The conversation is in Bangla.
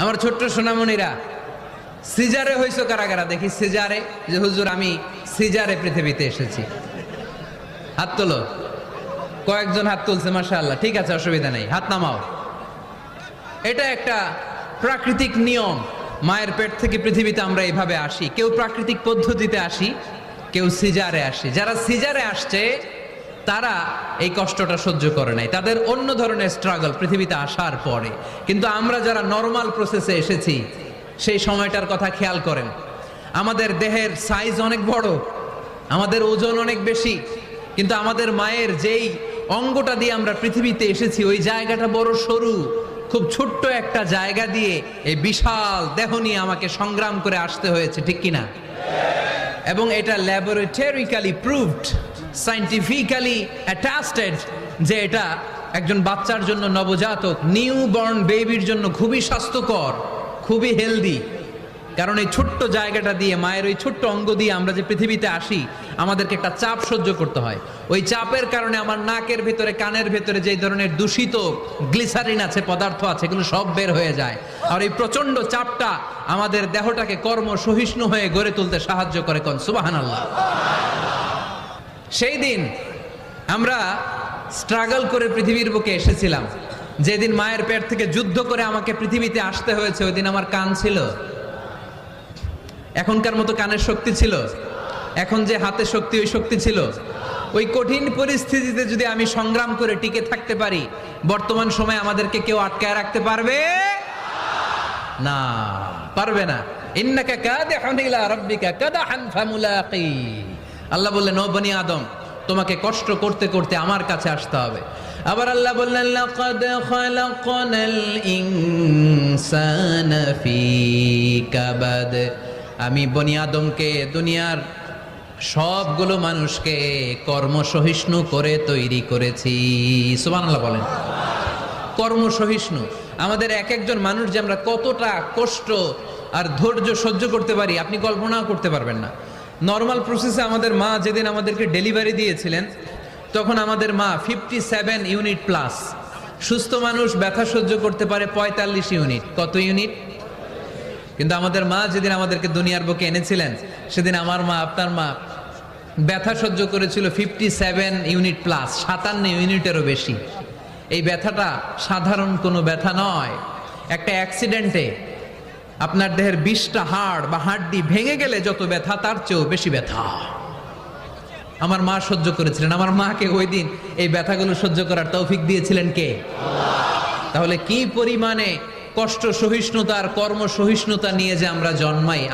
আমার ছোট্ট সোনামণিরা, সিজারে হইছো কারা কারা দেখি? সিজারে, যে হুজুর আমি সিজারে পৃথিবীতে এসেছি, হাত তোলো। কয়েকজন হাত তুলছে, মাশাআল্লাহ, ঠিক আছে, অসুবিধা নেই, হাত নামাও। এটা একটা প্রাকৃতিক নিয়ম। মায়ের পেট থেকে পৃথিবীতে আমরা এইভাবে আসি। কেউ প্রাকৃতিক পদ্ধতিতে আসি, কেউ সিজারে আসি। যারা সিজারে আসছে তারা এই কষ্টটা সহ্য করে নাই, তাদের অন্য ধরনের স্ট্রাগল পৃথিবীতে আসার পরে। কিন্তু আমরা যারা নরমাল প্রসেসে এসেছি সেই সময়টার কথা খেয়াল করেন। আমাদের দেহের সাইজ অনেক বড়, আমাদের ওজন অনেক বেশি, কিন্তু আমাদের মায়ের যেই অঙ্গটা দিয়ে আমরা পৃথিবীতে এসেছি ওই জায়গাটা বড় সরু। খুব ছোট্ট একটা জায়গা দিয়ে এই বিশাল দেহ নিয়ে আমাকে সংগ্রাম করে আসতে হয়েছে, ঠিক কিনা? এবং এটা ল্যাবরেটরিক্যালি প্রুভড, সায়েন্টিফিক্যালি অ্যাটাস্টেড যে এটা একজন বাচ্চার জন্য, নবজাতক নিউ বর্ন বেবির জন্য খুবই স্বাস্থ্যকর, খুবই হেলদি। কারণ এই ছোট্ট জায়গাটা দিয়ে, মায়ের ওই ছোট্ট অঙ্গ দিয়ে আমরা যে পৃথিবীতে আসি, আমাদেরকে একটা চাপ সহ্য করতে হয়। ওই চাপের কারণে আমার নাকের ভেতরে, কানের ভেতরে যে ধরনের দূষিত গ্লিসারিন আছে, পদার্থ আছে, এগুলো সব বের হয়ে যায়। আর এই প্রচন্ড চাপটা আমাদের দেহটাকে কর্ম সহিষ্ণু হয়ে গড়ে তুলতে সাহায্য করে। কোন সুবহানাল্লাহ। সেই দিন আমরা স্ট্রাগল করে পৃথিবীর বুকে এসেছিলাম। যেদিন মায়ের পেট থেকে যুদ্ধ করে আমাকে পৃথিবীতে আসতে হয়েছে, ওই দিন আমার কান ছিল? এখনকার মতো কানের শক্তি ছিল? এখন যে হাতে শক্তি, ওই শক্তি ছিল? ওই কঠিন পরিস্থিতিতে যদি আমি সংগ্রাম করে টিকে থাকতে পারি, বর্তমান সময়ে আমাদেরকে কেউ আটকায় রাখতে পারবে না, পারবে না। ইন্নাকা কাদিহুন ইলা রাব্বিকা কাদাহান ফামুলাকি। আল্লাহ বললেন, ও বনি আদম, তোমাকে কষ্ট করতে করতে আমার কাছে আসতে হবে। আবার আল্লাহ বললেন, লাকাদ খালাকনাল ইনসানা ফি কাবাদ। আমি বনি আদমকে, দুনিয়ার সবগুলো মানুষকে কর্মসহিষ্ণু করে তৈরি করেছি। সুবহানাল্লাহ বলেন। কর্মসহিষ্ণু। আমাদের এক একজন মানুষ যে আমরা কতটা কষ্ট আর ধৈর্য সহ্য করতে পারি আপনি কল্পনাও করতে পারবেন না। নর্মাল প্রসেসে আমাদের মা যেদিন আমাদেরকে ডেলিভারি দিয়েছিলেন, তখন আমাদের মা 57 ইউনিট প্লাস। সুস্থ মানুষ ব্যথা সহ্য করতে পারে 45 ইউনিট। কত ইউনিট? কিন্তু আমাদের মা যেদিন আমাদেরকে দুনিয়ার বুকে এনেছিলেন, সেদিন আমার মা, আপনার মা ব্যথা সহ্য করেছিল 57 ইউনিট প্লাস, 57 ইউনিটেরও বেশি। এই ব্যথাটা সাধারণ কোনো ব্যথা নয়। একটা অ্যাক্সিডেন্টে আপনার দেহের 20টা হাড় বা হাড্ডি ভেঙে গেলে যত ব্যথা, তার চেয়েও বেশি ব্যথা আমার মা সহ্য করেছিলেন। আমার মাকে ওই দিন এই ব্যথাগুলো সহ্য করার তৌফিক দিয়েছিলেন কে? তাহলে কি পরিমাণে কষ্ট সহিষ্ণুতা আর কর্ম সহিষ্ণুতা নিয়ে যে আমরা জন্মাই।